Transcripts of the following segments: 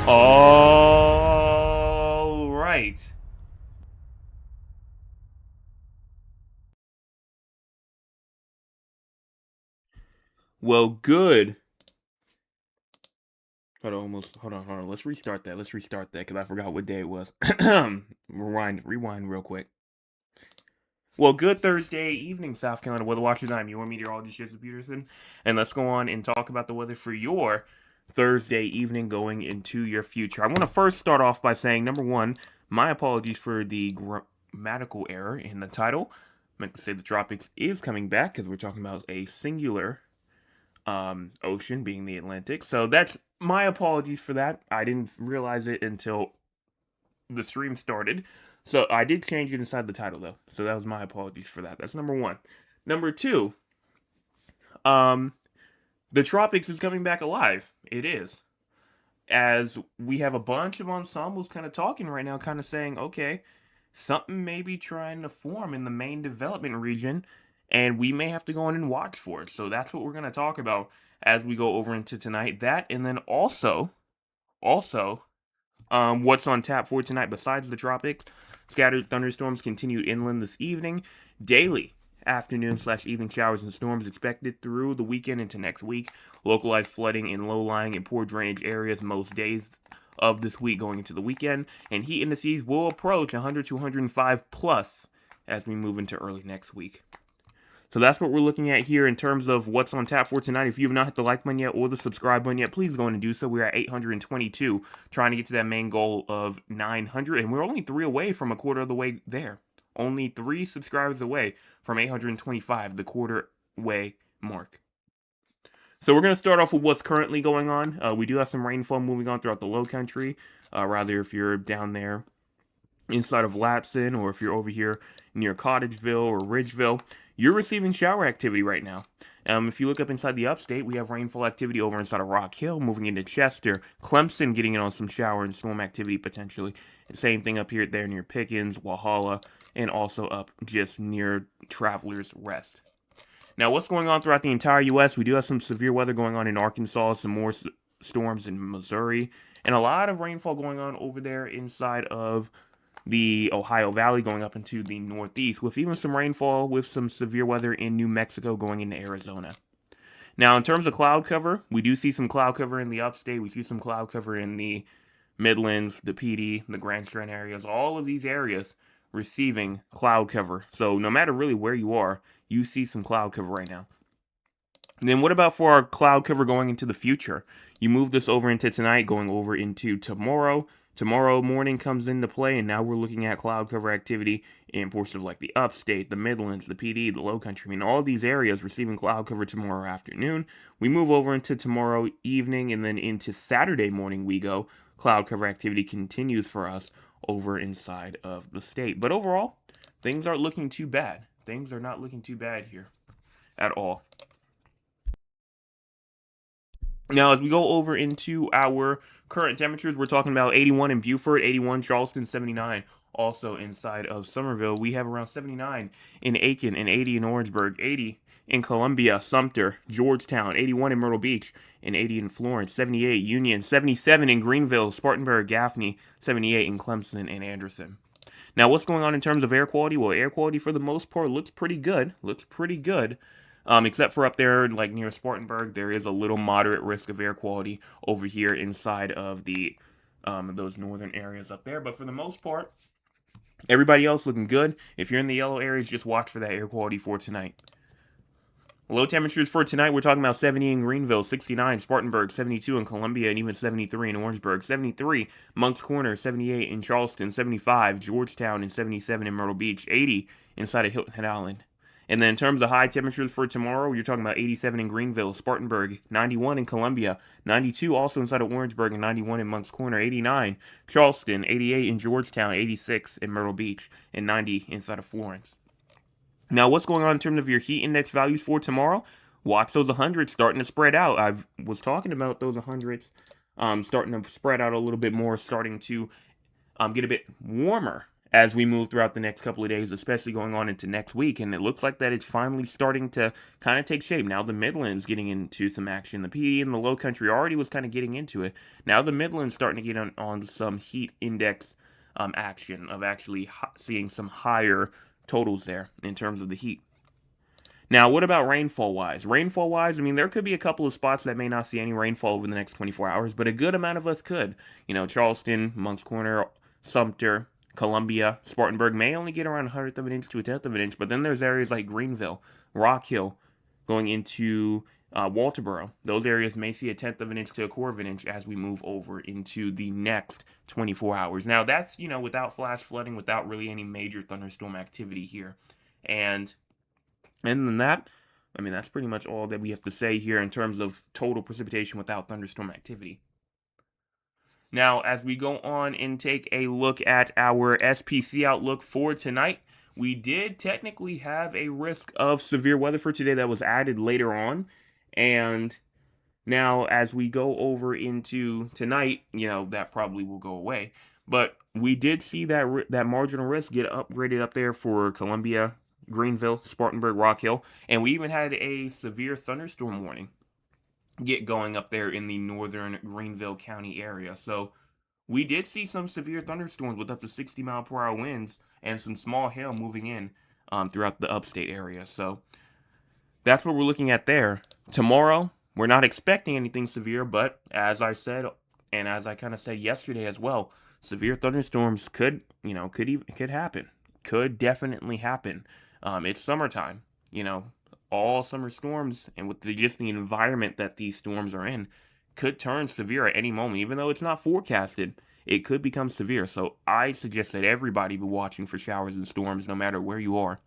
All right. Well, good. Hold on. Let's restart that. Because I forgot what day it was. Rewind real quick. Well, good Thursday evening, South Carolina weather watchers. I'm your meteorologist, Joseph Peterson, and let's go on and talk about the weather for your Thursday evening going into your future. I want to first start off by saying, number one, my apologies for the grammatical error in the title. I meant to say the tropics is coming back because we're talking about a singular ocean being the Atlantic. So that's my apologies for that. I didn't realize it until the stream started. So I did change it inside the title though. So that was my apologies for that. That's number one. Number two, um, the tropics is coming back alive. It is. As we have a bunch of ensembles kind of talking right now, kind of saying, okay, something may be trying to form in the main development region, and we may have to go in and watch for it. So that's what we're going to talk about as we go over into tonight. That, and then also, what's on tap for tonight besides the tropics? Scattered thunderstorms continue inland this evening. Daily afternoon/evening showers and storms expected through the weekend into next week. Localized flooding in low-lying and poor drainage areas most days of this week going into the weekend. And heat indices will approach 100 to 105 plus as we move into early next week. So that's what we're looking at here in terms of what's on tap for tonight. If you have not hit the like button yet or the subscribe button yet, please go and do so. We're at 822, trying to get to that main goal of 900, and we're only 3 away from a quarter of the way there. Only 3 subscribers away from 825, the quarter way mark. So we're going to start off with what's currently going on. We do have some rainfall moving on throughout the low country. Rather, if you're down there inside of Latson, or if you're over here near Cottageville or Ridgeville, you're receiving shower activity right now. If you look up inside the upstate, we have rainfall activity over inside of Rock Hill, moving into Chester, Clemson getting in on some shower and storm activity potentially. Same thing up here there near Pickens, Walhalla, and also up just near Travelers Rest. Now, what's going on throughout the entire U.S.? We do have some severe weather going on in Arkansas, some more storms in Missouri, and a lot of rainfall going on over there inside of the Ohio Valley going up into the northeast, with even some rainfall with some severe weather in New Mexico going into Arizona. Now, in terms of cloud cover, we do see some cloud cover in the upstate. We see some cloud cover in the Midlands, the PD, the Grand Strand areas. All of these areas receiving cloud cover. So no matter really where you are, you see some cloud cover right now. And then what about for our cloud cover going into the future? You move this over into tonight, going over into tomorrow. Tomorrow morning comes into play, and now we're looking at cloud cover activity in portions of like the upstate, the Midlands, the PD, the low country. I mean, all these areas receiving cloud cover tomorrow afternoon. We move over into tomorrow evening, and then into Saturday morning we go. Cloud cover activity continues for us over inside of the state. But overall, things aren't looking too bad. Things are not looking too bad here at all. Now, as we go over into our current temperatures, we're talking about 81 in Beaufort, 81 Charleston, 79 also inside of Somerville. We have around 79 in Aiken and 80 in Orangeburg, 80 in Columbia, Sumter, Georgetown, 81 in Myrtle Beach, and 80 in Florence, 78 Union, 77 in Greenville, Spartanburg, Gaffney, 78 in Clemson and Anderson. Now, what's going on in terms of air quality? Well, air quality for the most part looks pretty good. Except for up there, like near Spartanburg, there is a little moderate risk of air quality over here inside of the those northern areas up there. But for the most part, everybody else looking good. If you're in the yellow areas, just watch for that air quality for tonight. Low temperatures for tonight, we're talking about 70 in Greenville, 69 Spartanburg, 72 in Columbia, and even 73 in Orangeburg, 73 Moncks Corner, 78 in Charleston, 75 Georgetown, and 77 in Myrtle Beach, 80 inside of Hilton Head Island. And then in terms of high temperatures for tomorrow, you're talking about 87 in Greenville, Spartanburg, 91 in Columbia, 92 also inside of Orangeburg, and 91 in Moncks Corner, 89 Charleston, 88 in Georgetown, 86 in Myrtle Beach, and 90 inside of Florence. Now, what's going on in terms of your heat index values for tomorrow? Watch those 100s starting to spread out. I was talking about those 100s starting to spread out a little bit more, starting to get a bit warmer as we move throughout the next couple of days, especially going on into next week. And it looks like that it's finally starting to kind of take shape. Now the Midlands getting into some action. The PD and the Low Country already was kind of getting into it. Now the Midlands starting to get on some heat index action of actually seeing some higher totals there in terms of the heat. Now, what about rainfall wise? Rainfall wise, I mean, there could be a couple of spots that may not see any rainfall over the next 24 hours, but a good amount of us could. You know, Charleston, Moncks Corner, Sumter, Columbia, Spartanburg may only get around 1/100 of an inch to 1/10 of an inch, but then there's areas like Greenville, Rock Hill, going into Walterboro. Those areas may see 1/10 of an inch to 1/4 of an inch as we move over into the next 24 hours. Now, that's, you know, without flash flooding, without really any major thunderstorm activity here. And than that, I mean, that's pretty much all that we have to say here in terms of total precipitation without thunderstorm activity. Now, as we go on and take a look at our SPC outlook for tonight, we did technically have a risk of severe weather for today that was added later on. And now, as we go over into tonight, you know, that probably will go away. But we did see that marginal risk get upgraded up there for Columbia, Greenville, Spartanburg, Rock Hill, and we even had a severe thunderstorm warning get going up there in the northern Greenville County area. So we did see some severe thunderstorms with up to 60-mile-per-hour winds and some small hail moving in throughout the upstate area. So that's what we're looking at there. Tomorrow, we're not expecting anything severe, but as I said, and as I kind of said yesterday as well, severe thunderstorms could happen. Could definitely happen. It's summertime, you know, all summer storms, and with just the environment that these storms are in, could turn severe at any moment. Even though it's not forecasted, it could become severe. So I suggest that everybody be watching for showers and storms no matter where you are.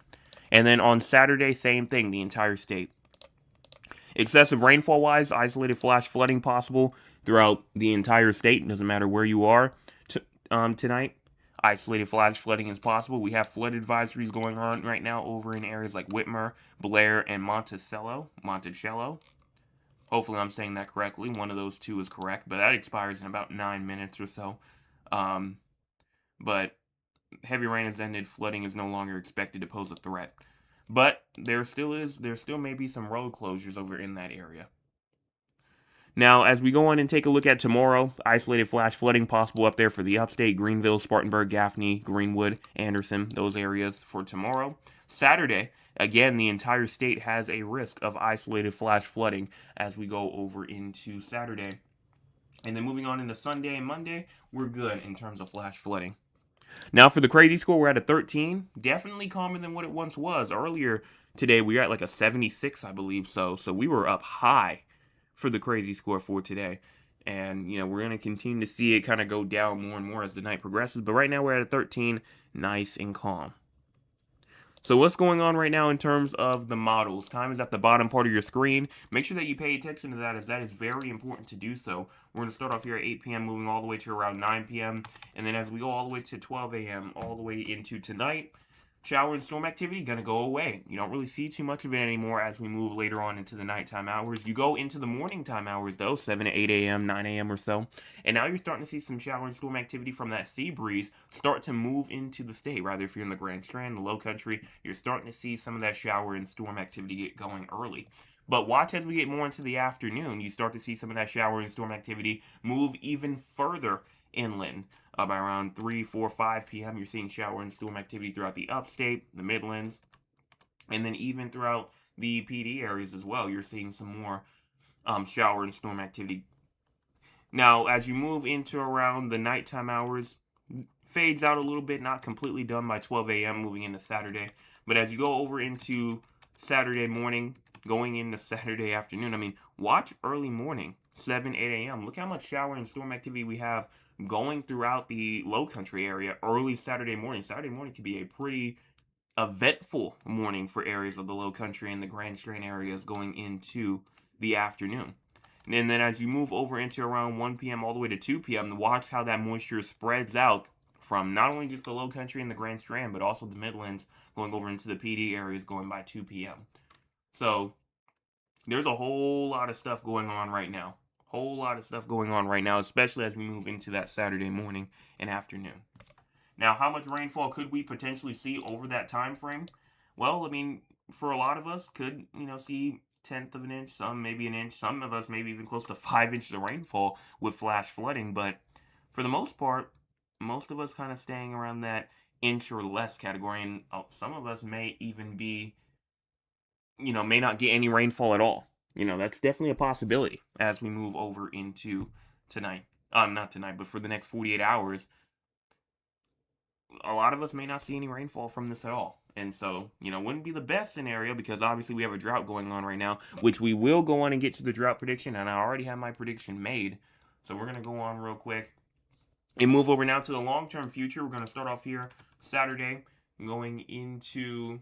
And then on Saturday, same thing, the entire state. Excessive rainfall wise, isolated flash flooding possible throughout the entire state. Doesn't matter where you are tonight. Isolated flash flooding is possible. We have flood advisories going on right now over in areas like Whitmer, Blair, and Monticello. Hopefully I'm saying that correctly. One of those two is correct, but that expires in about 9 minutes or so. But heavy rain has ended. Flooding is no longer expected to pose a threat. But there still may be some road closures over in that area. Now, as we go on and take a look at tomorrow, isolated flash flooding possible up there for the upstate, Greenville, Spartanburg, Gaffney, Greenwood, Anderson, those areas for tomorrow. Saturday, again, the entire state has a risk of isolated flash flooding as we go over into Saturday. And then moving on into Sunday and Monday, we're good in terms of flash flooding. Now, for the crazy score, we're at a 13. Definitely calmer than what it once was. Earlier today, we were at like a 76, I believe so. So we were up high for the crazy score for today. And, you know, we're going to continue to see it kind of go down more and more as the night progresses. But right now we're at a 13, nice and calm. So what's going on right now in terms of the models? Time is at the bottom part of your screen. Make sure that you pay attention to that, as that is very important to do so. We're going to start off here at 8 p.m., moving all the way to around 9 p.m. And then as we go all the way to 12 a.m., all the way into tonight, shower and storm activity going to go away. You don't really see too much of it anymore as we move later on into the nighttime hours. You go into the morning time hours, though, 7 to 8 a.m., 9 a.m. or so. And now you're starting to see some shower and storm activity from that sea breeze start to move into the state. Rather, if you're in the Grand Strand, the Low Country, you're starting to see some of that shower and storm activity get going early. But watch as we get more into the afternoon, you start to see some of that shower and storm activity move even further inland. By around 3, 4, 5 p.m., you're seeing shower and storm activity throughout the upstate, the Midlands, and then even throughout the PD areas as well. You're seeing some more shower and storm activity. Now, as you move into around the nighttime hours, fades out a little bit, not completely done by 12 a.m. moving into Saturday. But as you go over into Saturday morning, going into Saturday afternoon, I mean, watch early morning, 7, 8 a.m. Look how much shower and storm activity we have going throughout the Low Country area early Saturday morning. Saturday morning could be a pretty eventful morning for areas of the Low Country and the Grand Strand areas going into the afternoon. And then as you move over into around 1 p.m. all the way to 2 p.m., watch how that moisture spreads out from not only just the Low Country and the Grand Strand, but also the Midlands going over into the PD areas going by 2 p.m. So there's a whole lot of stuff going on right now. Especially as we move into that Saturday morning and afternoon. Now, how much rainfall could we potentially see over that time frame? Well, I mean, for a lot of us, could see tenth of an inch, some maybe an inch, some of us maybe even close to 5 inches of rainfall with flash flooding. But for the most part, most of us kind of staying around that inch or less category, and some of us may even be, may not get any rainfall at all. That's definitely a possibility as we move over into tonight. Not tonight, but for the next 48 hours, a lot of us may not see any rainfall from this at all. And so, wouldn't be the best scenario because obviously we have a drought going on right now, which we will go on and get to the drought prediction. And I already have my prediction made. So we're going to go on real quick and move over now to the long term future. We're going to start off here Saturday, going into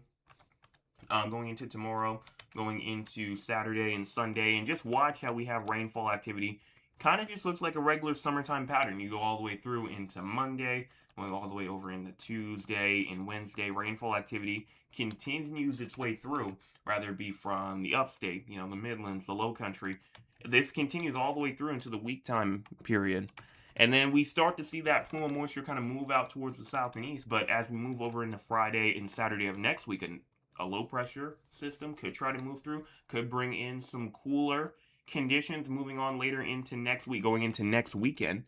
tomorrow, going into Saturday and Sunday, and just watch how we have rainfall activity. Kind of just looks like a regular summertime pattern. You go all the way through into Monday, going all the way over into Tuesday and Wednesday. Rainfall activity continues its way through, rather it be from the upstate, the Midlands, the Low Country. This continues all the way through into the week time period. And then we start to see that plume of moisture kind of move out towards the south and east. But as we move over into Friday and Saturday of next week, a low pressure system could try to move through, could bring in some cooler conditions moving on later into next week, going into next weekend.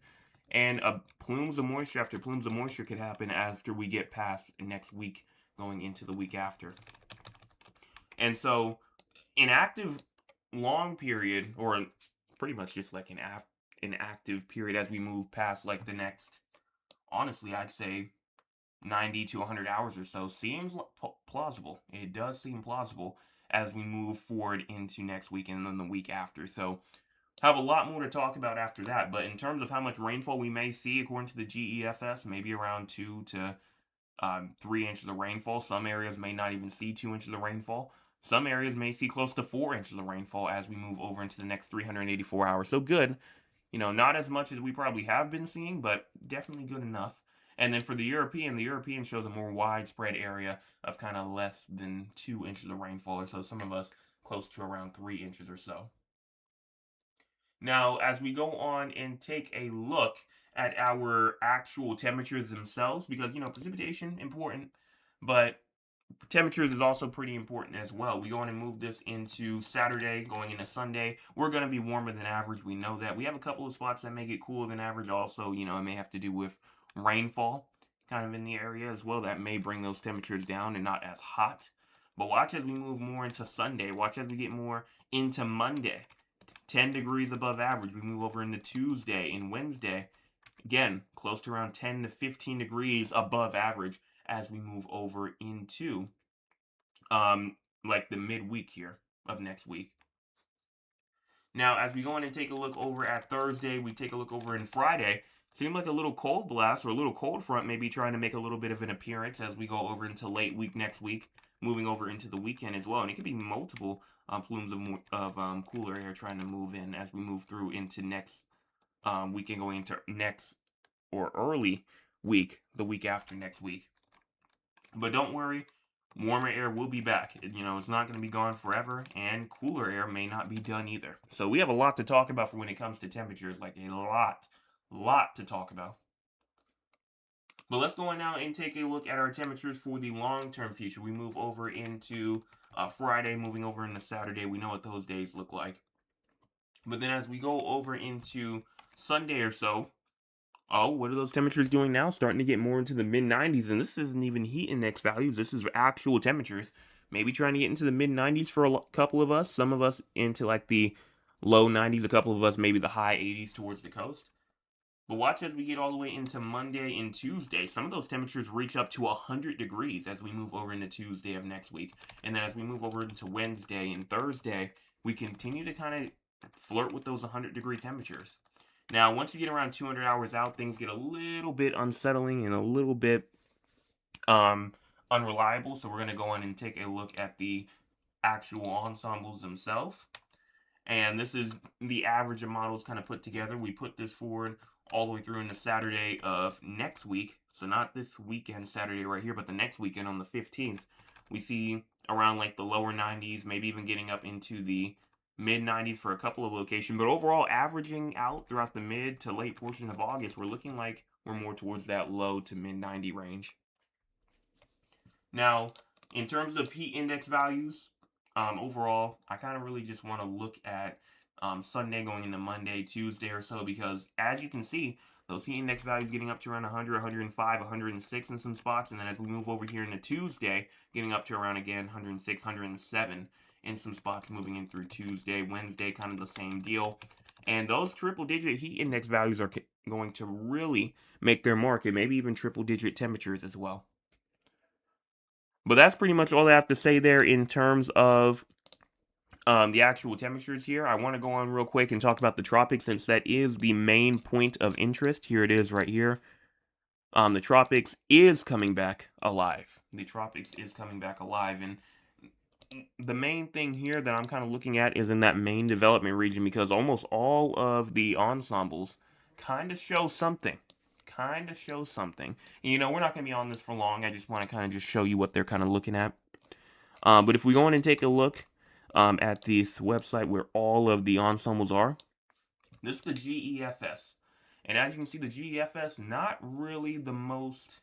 And plumes of moisture after plumes of moisture could happen after we get past next week, going into the week after. And so, an active long period, or pretty much just like an active period as we move past like the next, honestly, I'd say 90 to 100 hours or so seems plausible. It does seem plausible as we move forward into next week and then the week after. So, have a lot more to talk about after that. But in terms of how much rainfall we may see, according to the GEFS, maybe around 2 to 3 inches of rainfall. Some areas may not even see 2 inches of rainfall. Some areas may see close to 4 inches of rainfall as we move over into the next 384 hours. So good. Not as much as we probably have been seeing, but definitely good enough. And then for the European shows a more widespread area of kind of less than 2 inches of rainfall, or so some of us close to around 3 inches or so. Now, as we go on and take a look at our actual temperatures themselves, because, precipitation, important, but temperatures is also pretty important as well. We go on and move this into Saturday, going into Sunday. We're going to be warmer than average. We know that. We have a couple of spots that may get cooler than average. Also, it may have to do with rainfall kind of in the area as well. That may bring those temperatures down and not as hot. But watch as we move more into Sunday. Watch as we get more into Monday. 10 degrees above average. We move over into Tuesday and Wednesday. Again, close to around 10 to 15 degrees above average as we move over into like the midweek here of next week. Now, as we go in and take a look over at Thursday, we take a look over in Friday. Seemed like a little cold blast or a little cold front maybe trying to make a little bit of an appearance as we go over into late week next week, moving over into the weekend as well. And it could be multiple plumes of cooler air trying to move in as we move through into next weekend, going into next or early week, the week after next week. But don't worry, warmer air will be back. It's not going to be gone forever, and cooler air may not be done either. So we have a lot to talk about for when it comes to temperatures, like a lot to talk about. But let's go on now and take a look at our temperatures for the long-term future. We move over into Friday, moving over into Saturday. We know what those days look like. But then as we go over into Sunday or so, what are those temperatures doing now? Starting to get more into the mid-90s, and this isn't even heat index values. This is actual temperatures. Maybe trying to get into the mid-90s for a couple of us. Some of us into like the low 90s. A couple of us maybe the high 80s towards the coast. But watch as we get all the way into Monday and Tuesday. Some of those temperatures reach up to 100 degrees as we move over into Tuesday of next week. And then as we move over into Wednesday and Thursday, we continue to kind of flirt with those 100-degree temperatures. Now, once you get around 200 hours out, things get a little bit unsettling and a little bit unreliable. So we're going to go on and take a look at the actual ensembles themselves. And this is the average of models kind of put together. We put this forward all the way through into Saturday of next week. So not this weekend, Saturday right here, but the next weekend on the 15th. We see around like the lower 90s, maybe even getting up into the mid 90s for a couple of locations, but overall averaging out throughout the mid to late portion of August, we're looking like we're more towards that low to mid 90 range. Now, in terms of heat index values, overall, I kind of really just want to look at Sunday going into Monday, Tuesday or so, because as you can see, those heat index values getting up to around 100, 105, 106 in some spots, and then as we move over here into Tuesday, getting up to around again 106, 107 in some spots moving in through Tuesday, Wednesday, kind of the same deal. And those triple-digit heat index values are going to really make their mark, and maybe even triple-digit temperatures as well. But that's pretty much all I have to say there in terms of the actual temperatures here. I want to go on real quick and talk about the tropics, since that is the main point of interest. Here it is right here. The tropics is coming back alive. The tropics is coming back alive. And the main thing here that I'm kind of looking at is in that main development region, because almost all of the ensembles kind of show something. And, you know, we're not going to be on this for long. I just want to kind of just show you what they're kind of looking at. But if we go in and take a look at this website where all of the ensembles are, this is the GEFS. And as you can see, the GEFS not really the most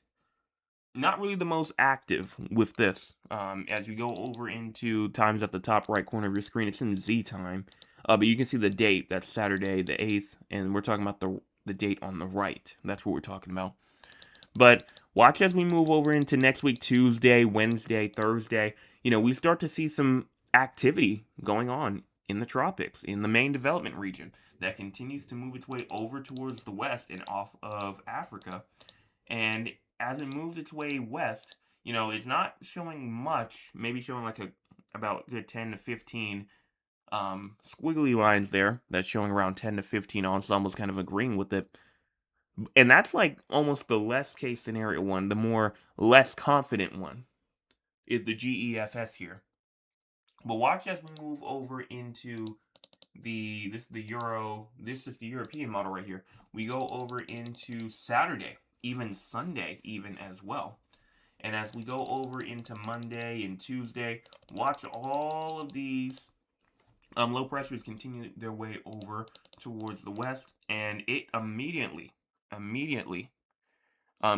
active with this. As you go over into times at the top right corner of your screen, it's in Z time. But you can see the date. That's Saturday the 8th, and we're talking about the date on the right. That's what we're talking about. But watch as we move over into next week, Tuesday, Wednesday, Thursday. You know, we start to see some activity going on in the tropics, in the main development region, that continues to move its way over towards the west and off of Africa. And as it moves its way west, you know, it's not showing much, maybe showing like about good 10 to 15 squiggly lines there. That's showing around 10 to 15 ensembles kind of agreeing with it. And that's like almost the less case scenario one. The more less confident one is the GEFS here. But watch as we move over into this is the European model right here. We go over into Saturday, even Sunday, even as well. And as we go over into Monday and Tuesday, watch all of these low pressures continue their way over towards the west, and it immediately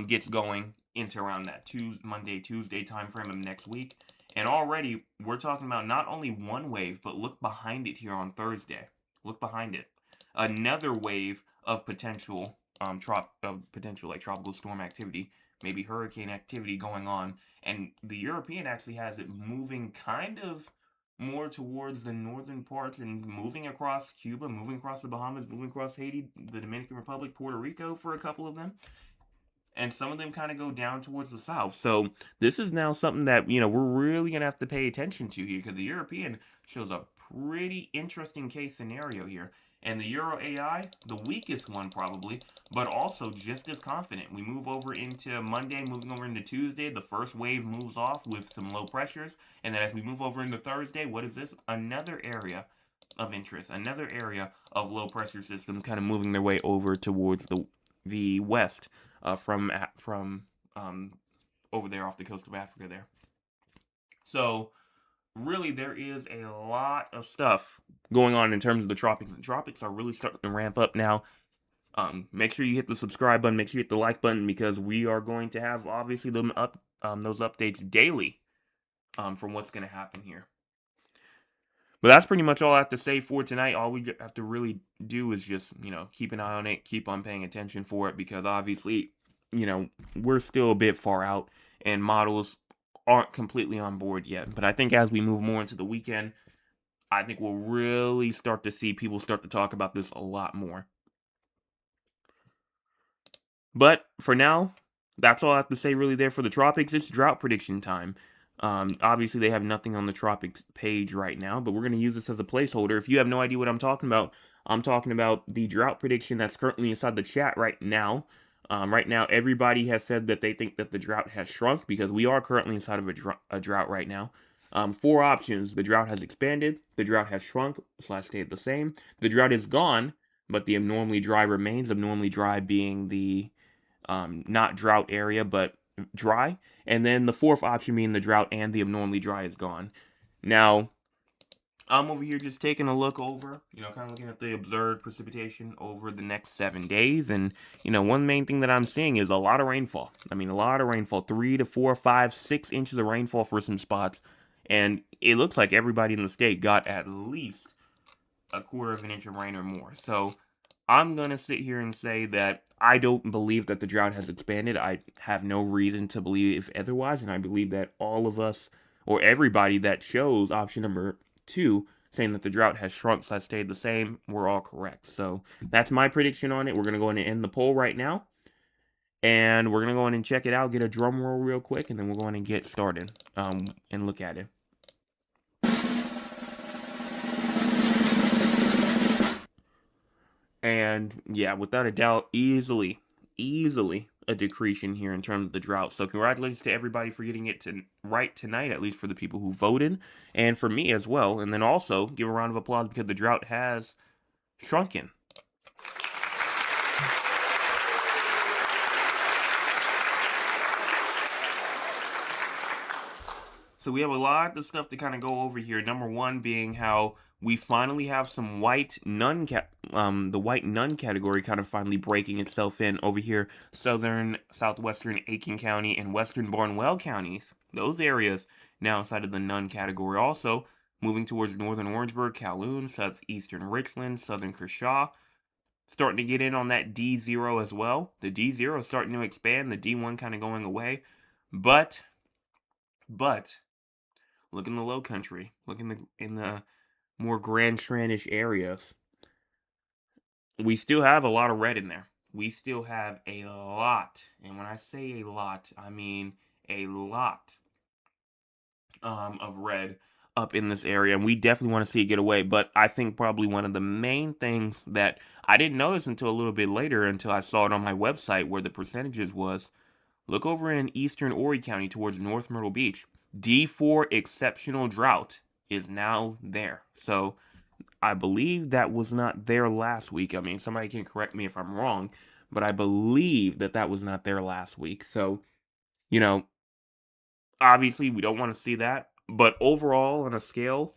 gets going into around that Monday, Tuesday time frame of next week. And already we're talking about not only one wave, but look behind it here on Thursday. Look behind it. Another wave of potential like tropical storm activity, maybe hurricane activity going on. And the European actually has it moving kind of more towards the northern parts and moving across Cuba, moving across the Bahamas, moving across Haiti, the Dominican Republic, Puerto Rico for a couple of them. And some of them kind of go down towards the south. So this is now something that, you know, we're really going to have to pay attention to here, because the European shows a pretty interesting case scenario here. And the Euro AI, the weakest one probably, but also just as confident. We move over into Monday, moving over into Tuesday. The first wave moves off with some low pressures. And then as we move over into Thursday, what is this? Another area of interest, another area of low pressure systems kind of moving their way over towards the west. From over there off the coast of Africa there. So really there is a lot of stuff going on in terms of the tropics. The tropics are really starting to ramp up now. Make sure you hit the subscribe button, make sure you hit the like button, because we are going to have obviously those updates daily from what's going to happen here. But that's pretty much all I have to say for tonight. All we have to really do is just, you know, keep an eye on it, keep on paying attention for it, because obviously, you know, we're still a bit far out and models aren't completely on board yet. But I think as we move more into the weekend, I think we'll really start to see people start to talk about this a lot more. But for now, that's all I have to say really there for the tropics. It's drought prediction time. Obviously, they have nothing on the tropics page right now, but we're going to use this as a placeholder. If you have no idea what I'm talking about the drought prediction that's currently inside the chat right now. Right now, everybody has said that they think that the drought has shrunk, because we are currently inside of a drought right now. 4 options. The drought has expanded, the drought has shrunk / stayed the same, the drought is gone, but the abnormally dry remains, abnormally dry being the not drought area, but dry, and then the 4th option being the drought and the abnormally dry is gone. Now, I'm over here just taking a look over, kind of looking at the observed precipitation over the next 7 days. And, one main thing that I'm seeing is a lot of rainfall. I mean, a lot of rainfall, 3 to 4, 5, 6 inches of rainfall for some spots. And it looks like everybody in the state got at least a quarter of an inch of rain or more. So I'm going to sit here and say that I don't believe that the drought has expanded. I have no reason to believe otherwise. And I believe that all of us, or everybody that shows option number 2, saying that the drought has shrunk, so stayed the same, we're all correct. So that's my prediction on it. We're going to go in and end the poll right now. And we're going to go in and check it out, get a drum roll real quick, and then we'll go in and get started and look at it. And yeah, without a doubt, easily a decretion here in terms of the drought. So congratulations to everybody for getting it right tonight, at least for the people who voted, and for me as well. And then also give a round of applause because the drought has shrunken. So we have a lot of stuff to kind of go over here. Number one being how we finally have some white nun, the white nun category kind of finally breaking itself in over here. Southern, southwestern Aiken County and western Barnwell counties, those areas now inside of the nun category. Also moving towards northern Orangeburg, Calhoun, southeastern Richland, southern Kershaw, starting to get in on that D0 as well. The D0 is starting to expand, the D1 kind of going away. But look in the low country. Look in the more Grand Strandish areas. We still have a lot of red in there. We still have a lot. And when I say a lot, I mean a lot of red up in this area. And we definitely want to see it get away. But I think probably one of the main things that I didn't notice until a little bit later, until I saw it on my website where the percentages was, look over in eastern Horry County towards North Myrtle Beach. D4 exceptional drought is now there. So I believe that was not there last week. I mean, somebody can correct me if I'm wrong, but I believe that was not there last week. So, obviously we don't want to see that. But overall, on a scale,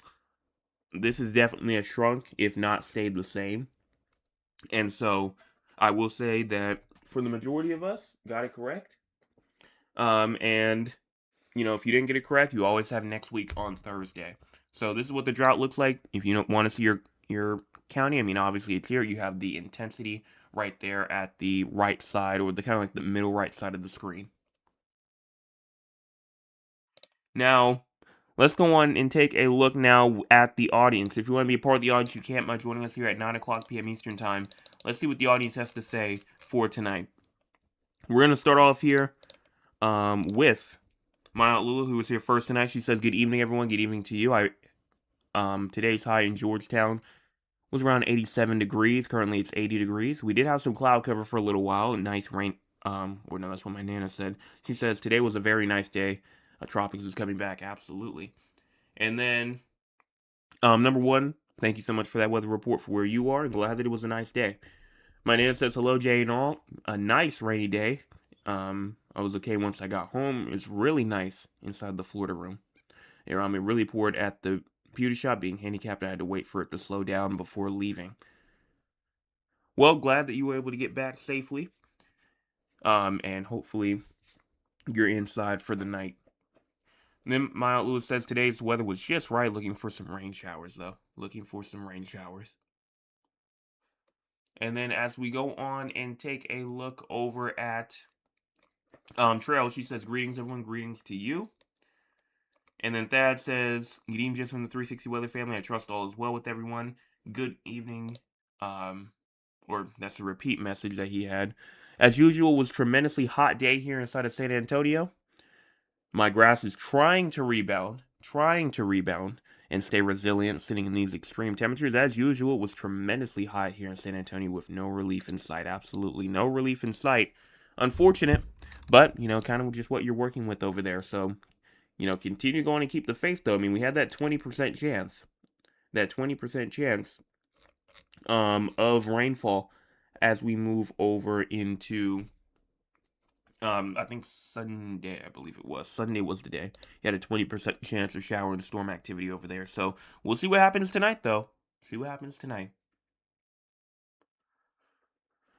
this is definitely a shrunk, if not stayed the same. And so I will say that for the majority of us, got it correct. And if you didn't get it correct, you always have next week on Thursday. So this is what the drought looks like. If you don't want to see your county, I mean, obviously it's here. You have the intensity right there at the right side, or the kind of like the middle right side of the screen. Now, let's go on and take a look now at the audience. If you want to be a part of the audience, you can't by joining us here at 9 o'clock p.m. Eastern Time. Let's see what the audience has to say for tonight. We're going to start off here with my Aunt Lulu, who was here first tonight. She says, "Good evening, everyone. Good evening to you. Today's high in Georgetown was around 87 degrees. Currently, it's 80 degrees. We did have some cloud cover for a little while. Nice rain. Or no, that's what my Nana said. She says, today was a very nice day. Tropics is coming back. Absolutely. And then, number one, thank you so much for that weather report for where you are. Glad that it was a nice day. My Nana says, hello, Jay and all. A nice rainy day. I was okay once I got home. It's really nice inside the Florida room. It really poured at the beauty shop. Being handicapped, I had to wait for it to slow down before leaving. Well, glad that you were able to get back safely. And hopefully you're inside for the night. And then my Aunt Lewis says today's weather was just right. Looking for some rain showers, though. Looking for some rain showers. And then as we go on and take a look over at Trail, she says, greetings, everyone. Greetings to you. And then Thad says, good evening, just from the 360 Weather family. I trust all is well with everyone. Good evening. Or that's a repeat message that he had. As usual, was tremendously hot day here inside of San Antonio. My grass is trying to rebound, and stay resilient, sitting in these extreme temperatures. As usual, it was tremendously hot here in San Antonio with no relief in sight. Absolutely no relief in sight. Unfortunate, but, kind of just what you're working with over there. So, continue going and keep the faith, though. I mean, we had that 20% chance. That 20% chance of rainfall as we move over into I think Sunday, I believe it was. Sunday was the day. You had a 20% chance of shower and storm activity over there. So we'll see what happens tonight, though. See what happens tonight.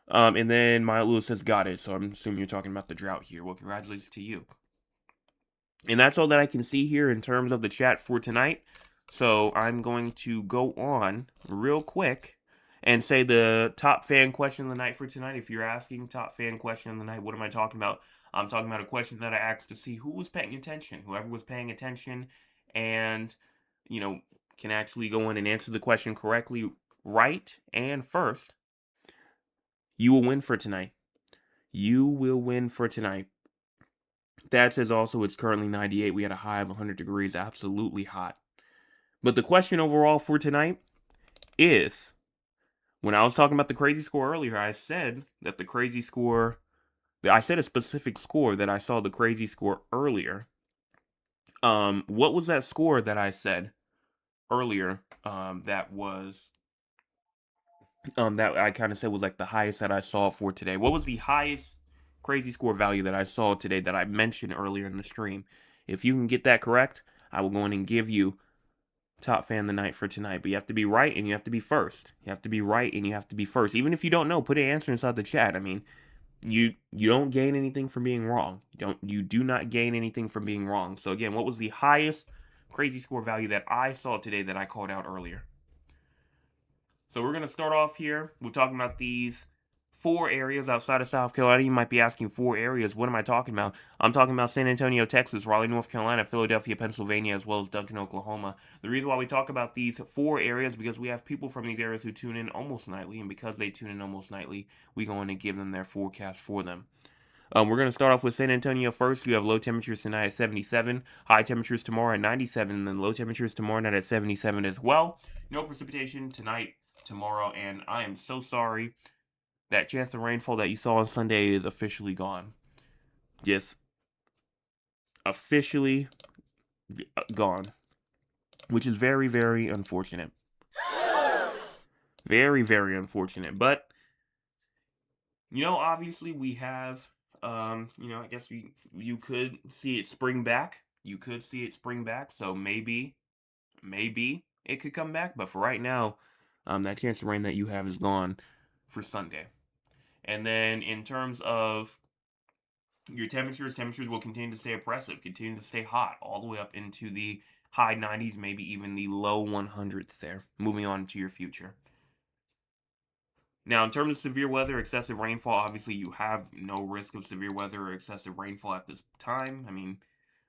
And then Maya Lewis says, got it. So I'm assuming you're talking about the drought here. Well, congratulations to you. And that's all that I can see here in terms of the chat for tonight. So I'm going to go on real quick and say the top fan question of the night for tonight. If you're asking top fan question of the night, what am I talking about? I'm talking about a question that I asked to see who was paying attention. Whoever was paying attention and, can actually go in and answer the question correctly, right, and first, you will win for tonight. You will win for tonight. That says also it's currently 98. We had a high of 100 degrees. Absolutely hot. But the question overall for tonight is, when I was talking about the crazy score earlier, I said that the crazy score, I said a specific score that I saw the crazy score earlier. What was that score that I said earlier? That I kind of said was like the highest that I saw for today. What was the highest crazy score value that I saw today that I mentioned earlier in the stream? If you can get that correct, I will go in and give you top fan of the night for tonight. But you have to be right and you have to be first. You have to be right and you have to be first. Even if you don't know, put an answer inside the chat. I mean, you don't gain anything from being wrong. You do not gain anything from being wrong. So again, what was the highest crazy score value that I saw today that I called out earlier? So we're going to start off here. We're talking about these 4 areas outside of South Carolina. You might be asking 4 areas. What am I talking about? I'm talking about San Antonio, Texas, Raleigh, North Carolina, Philadelphia, Pennsylvania, as well as Duncan, Oklahoma. The reason why we talk about these 4 areas is because we have people from these areas who tune in almost nightly. And because they tune in almost nightly, we go in and give them their forecast for them. We're going to start off with San Antonio first. You have low temperatures tonight at 77, high temperatures tomorrow at 97, and then low temperatures tomorrow night at 77 as well. No precipitation tonight, tomorrow, and I am so sorry. That chance of rainfall that you saw on Sunday is officially gone. Just officially gone, which is very, very unfortunate. Very, very unfortunate. But, obviously we have, I guess you could see it spring back. You could see it spring back. So maybe it could come back. But for right now, that chance of rain that you have is gone for Sunday. And then in terms of your temperatures will continue to stay oppressive, continue to stay hot, all the way up into the high 90s, maybe even the low 100s there. Moving on to your future. Now, in terms of severe weather, excessive rainfall, obviously you have no risk of severe weather or excessive rainfall at this time. I mean,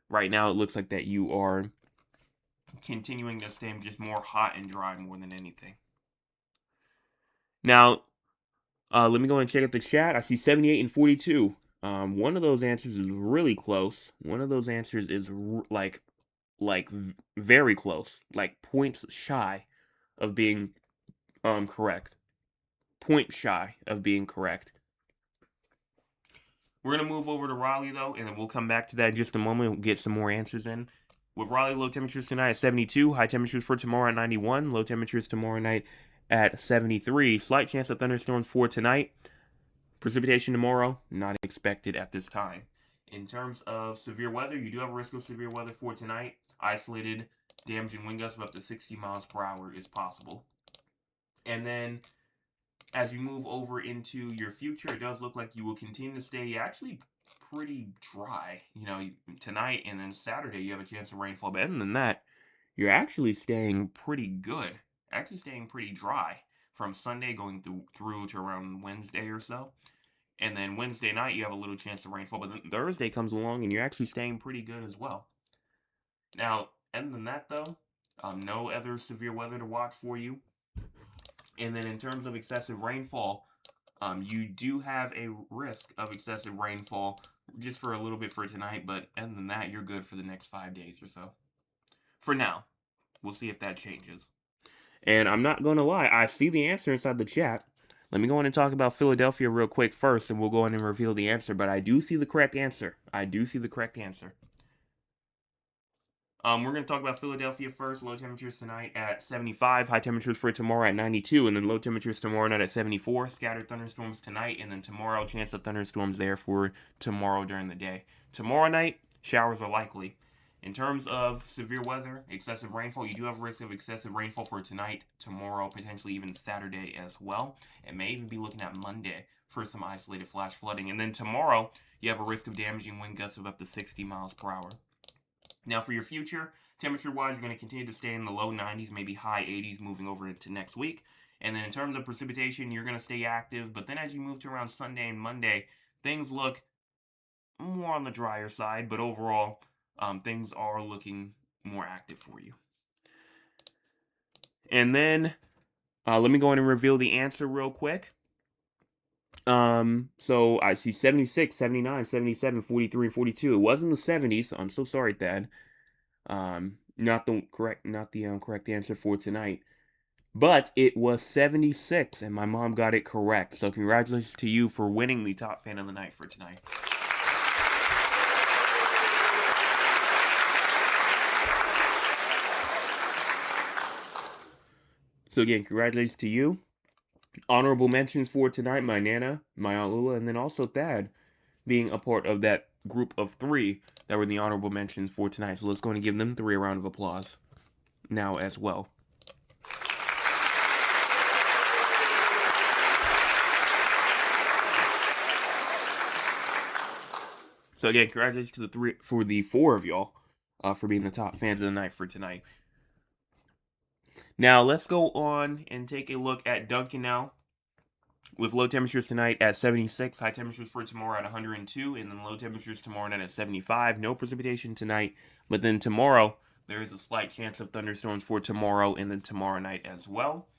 right now it looks like that you are continuing to stay just more hot and dry more than anything. Now, let me go and check out the chat. I see 78 and 42. One of those answers is really close. One of those answers is like very close, like points shy of being correct. Point shy of being correct. We're gonna move over to Raleigh though, and then we'll come back to that in just a moment. We'll get some more answers in. With Raleigh, low temperatures tonight at 72, high temperatures for tomorrow at 91, low temperatures tomorrow night at 73. Slight chance of thunderstorms for tonight. Precipitation tomorrow, not expected at this time. In terms of severe weather, you do have a risk of severe weather for tonight. Isolated, damaging wind gusts of up to 60 miles per hour is possible. And then, as we move over into your future, it does look like you will continue to stay actually pretty dry. Tonight and then Saturday, you have a chance of rainfall. But other than that, you're actually staying pretty good. Actually staying pretty dry from Sunday going through to around Wednesday or so. And then Wednesday night, you have a little chance of rainfall. But then Thursday comes along, and you're actually staying pretty good as well. Now, other than that, though, no other severe weather to watch for you. And then in terms of excessive rainfall, you do have a risk of excessive rainfall just for a little bit for tonight. But other than that, you're good for the next 5 days or so. For now. We'll see if that changes. And I'm not going to lie, I see the answer inside the chat. Let me go in and talk about Philadelphia real quick first, and we'll go in and reveal the answer. But I do see the correct answer. We're going to talk about Philadelphia first. Low temperatures tonight at 75. High temperatures for tomorrow at 92. And then low temperatures tomorrow night at 74. Scattered thunderstorms tonight. And then tomorrow, chance of thunderstorms there for tomorrow during the day. Tomorrow night, showers are likely. In terms of severe weather, excessive rainfall, you do have a risk of excessive rainfall for tonight, tomorrow, potentially even Saturday as well. And may even be looking at Monday for some isolated flash flooding. And then tomorrow, you have a risk of damaging wind gusts of up to 60 miles per hour. Now for your future, temperature-wise, you're going to continue to stay in the low 90s, maybe high 80s moving over into next week. And then in terms of precipitation, you're going to stay active. But then as you move to around Sunday and Monday, things look more on the drier side. But overall, things are looking more active for you. And then let me go in and reveal the answer real quick. So I see 76, 79, 77, 43, and 42. It was in the 70s. I'm so sorry, Thad. Not the correct answer for tonight. But it was 76, and my mom got it correct. So congratulations to you for winning the top fan of the night for tonight. So again, congratulations to you. Honorable mentions for tonight, my Nana, my Aunt Lula, and then also Thad being a part of that group of 3 that were the honorable mentions for tonight. So let's go and give them 3 a round of applause now as well. So again, congratulations to the 4 of y'all for being the top fans of the night for tonight. Now, let's go on and take a look at Duncan now. With low temperatures tonight at 76, high temperatures for tomorrow at 102, and then low temperatures tomorrow night at 75. No precipitation tonight, but then tomorrow, there is a slight chance of thunderstorms for tomorrow and then tomorrow night as well.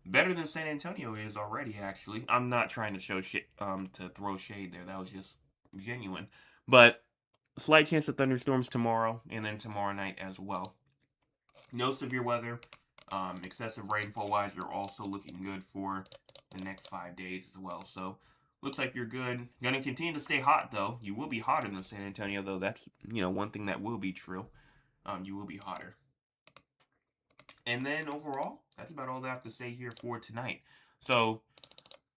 Better than San Antonio is already, actually. I'm not trying to show to throw shade there. That was just genuine. But slight chance of thunderstorms tomorrow and then tomorrow night as well. No severe weather. Excessive rainfall-wise, you're also looking good for the next 5 days as well. So, looks like you're good. Going to continue to stay hot, though. You will be hotter than San Antonio, though. That's, one thing that will be true. You will be hotter. And then, overall, that's about all that I have to say here for tonight. So,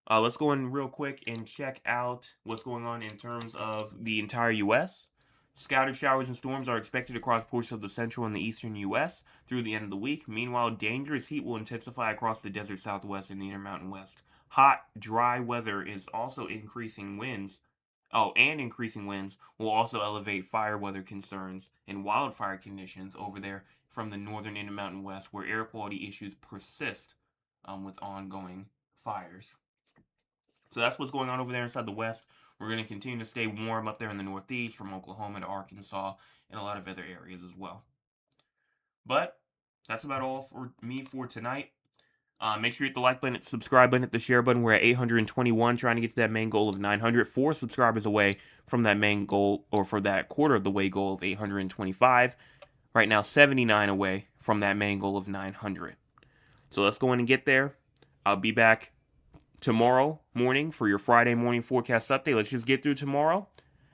let's go in real quick and check out what's going on in terms of the entire U.S. Scattered showers and storms are expected across portions of the central and the eastern U.S. through the end of the week. Meanwhile, dangerous heat will intensify across the desert southwest and the Intermountain West. Hot, dry weather is also increasing winds. Increasing winds will also elevate fire weather concerns and wildfire conditions over there from the northern Intermountain West, where air quality issues persist with ongoing fires. So that's what's going on over there inside the West. We're going to continue to stay warm up there in the Northeast, from Oklahoma to Arkansas, and a lot of other areas as well. But that's about all for me for tonight. Make sure you hit the like button, subscribe button, hit the share button. We're at 821, trying to get to that main goal of 900. 4 subscribers away from that main goal, or for that quarter of the way goal of 825. Right now, 79 away from that main goal of 900. So let's go in and get there. I'll be back tomorrow morning for your Friday morning forecast update. Let's just get through tomorrow,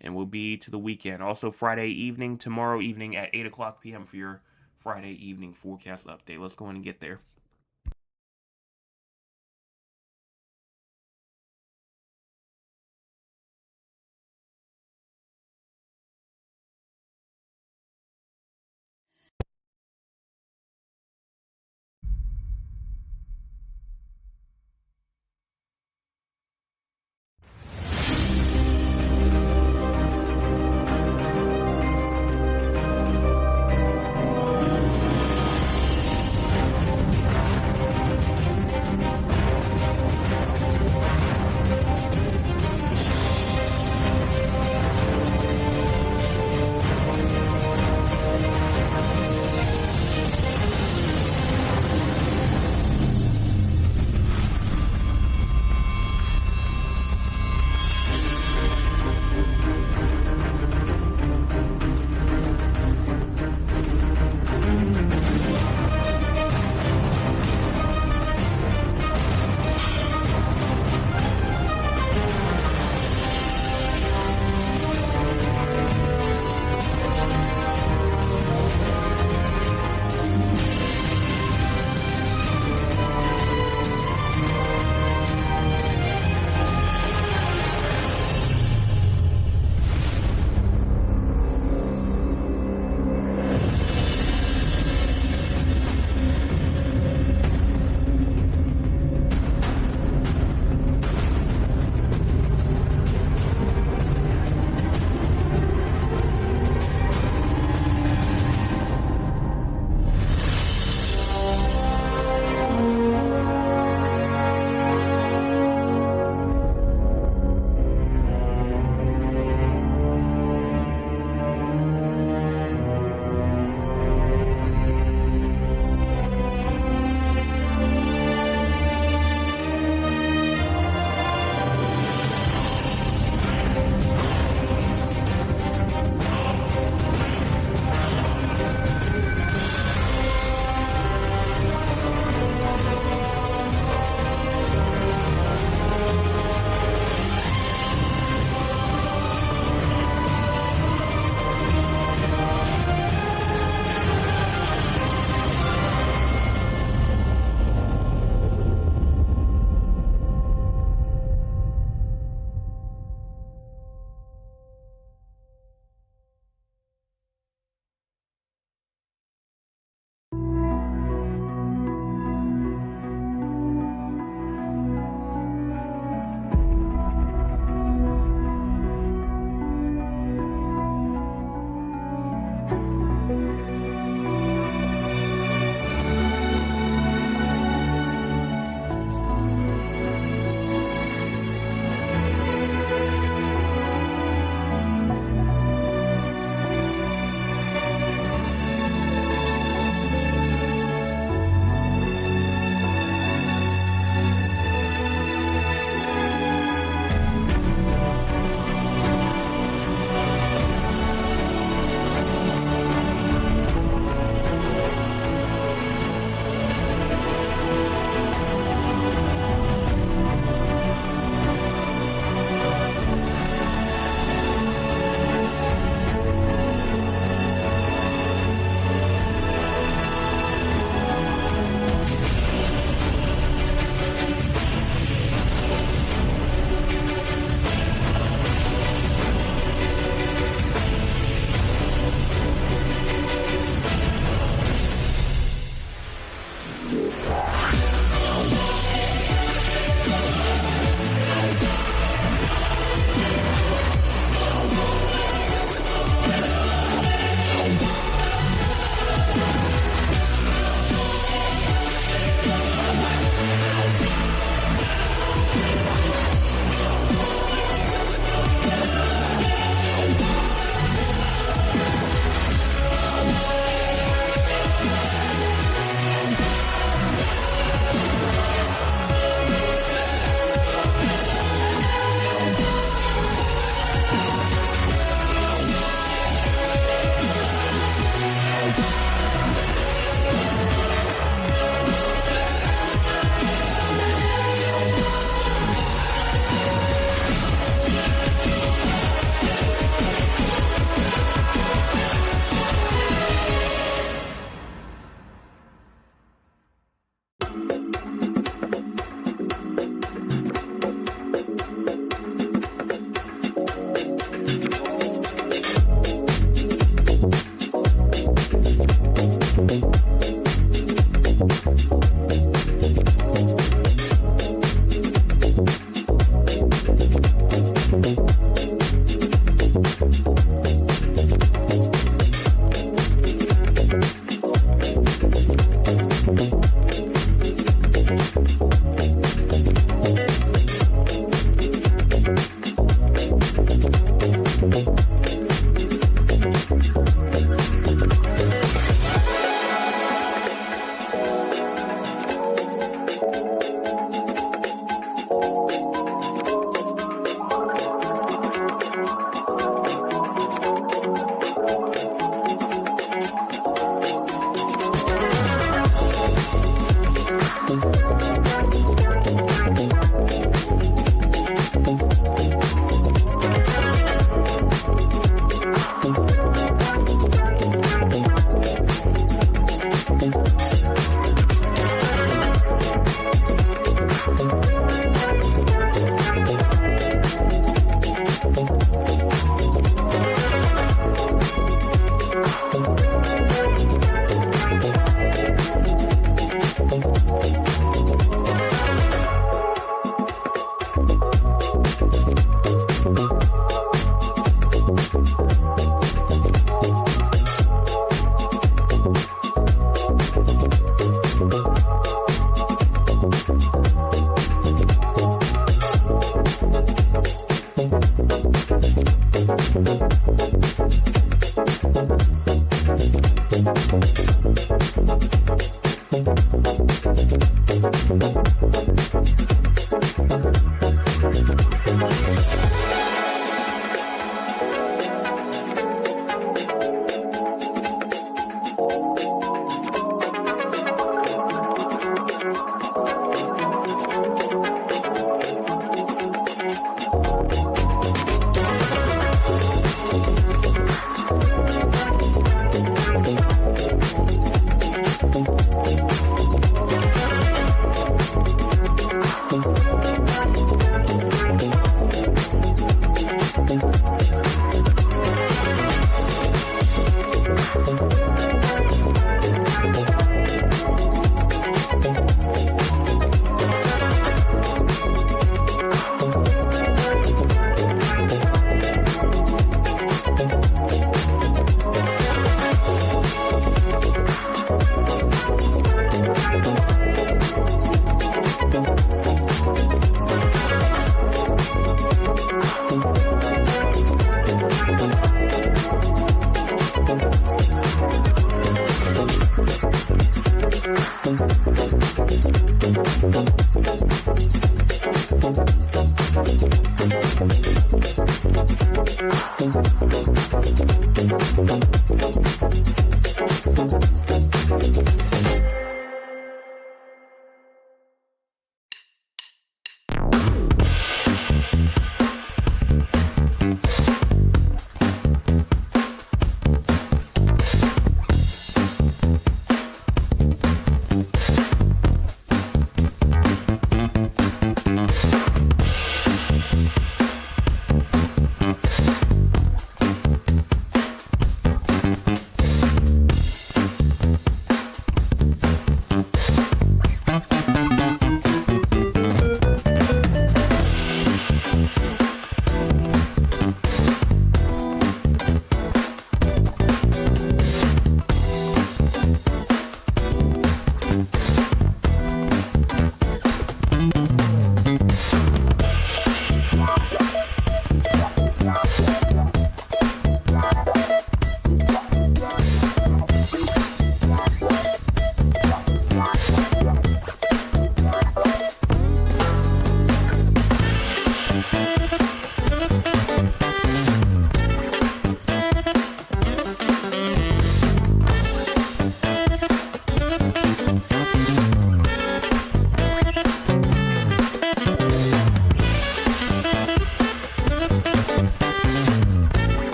and we'll be to the weekend. Also, Friday evening, tomorrow evening at 8 o'clock p.m. for your Friday evening forecast update. Let's go in and get there.